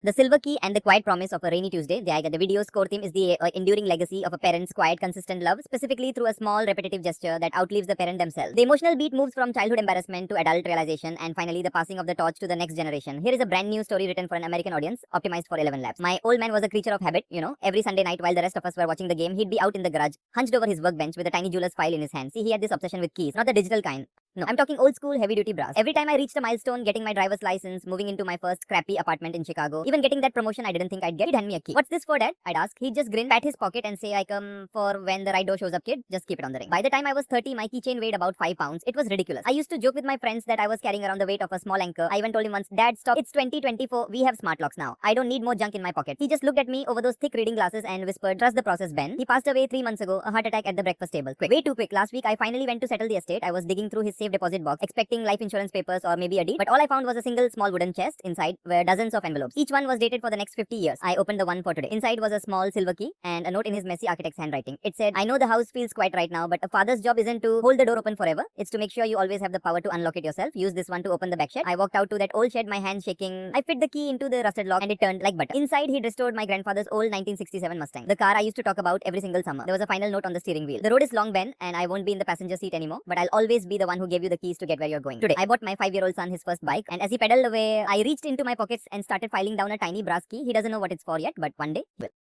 The Silver Key and the Quiet Promise of a Rainy Tuesday. The video's core theme is the enduring legacy of a parent's quiet, consistent love, specifically through a small, repetitive gesture that outlives the parent themselves. The emotional beat moves from childhood embarrassment to adult realization and finally the passing of the torch to the next generation. Here is a brand new story written for an American audience, optimized for 11 laps. My old man was a creature of habit, Every Sunday night while the rest of us were watching the game, he'd be out in the garage, hunched over his workbench with a tiny jeweler's file in his hand. See, he had this obsession with keys, not the digital kind. No, I'm talking old school heavy duty brass. Every time I reached a milestone, getting my driver's license, moving into my first crappy apartment in Chicago, even getting that promotion I didn't think I'd get, he'd hand me a key. "What's this for, Dad?" I'd ask. He'd just grin, pat his pocket and say, "I come for when the right door shows up, kid. Just keep it on the ring." By the time I was 30, my keychain weighed about 5 pounds. It was ridiculous. I used to joke with my friends that I was carrying around the weight of a small anchor. I even told him once, "Dad, stop. It's 2024. We have smart locks now. I don't need more junk in my pocket." He just looked at me over those thick reading glasses and whispered, "Trust the process, Ben." He passed away 3 months ago, a heart attack at the breakfast table. Quick. Way too quick. Last week, I finally went to settle the estate. I was digging through his safe deposit box, expecting life insurance papers or maybe a deed, but all I found was a single small wooden chest. Inside were dozens of envelopes. Each one was dated for the next 50 years. I opened the one for today. Inside was a small silver key and a note in his messy architect's handwriting. It said, "I know the house feels quiet right now, but a father's job isn't to hold the door open forever. It's to make sure you always have the power to unlock it yourself. Use this one to open the back shed." I walked out to that old shed, my hands shaking. I fit the key into the rusted lock and it turned like butter. Inside, he'd restored my grandfather's old 1967 Mustang, the car I used to talk about every single summer. There was a final note on the steering wheel. "The road is long, Ben, and I won't be in the passenger seat anymore, but I'll always be the one who gave you the keys to get where you're going." Today, I bought my 5-year-old son his first bike, and as he pedaled away, I reached into my pockets and started filing down a tiny brass key. He doesn't know what it's for yet, but one day will.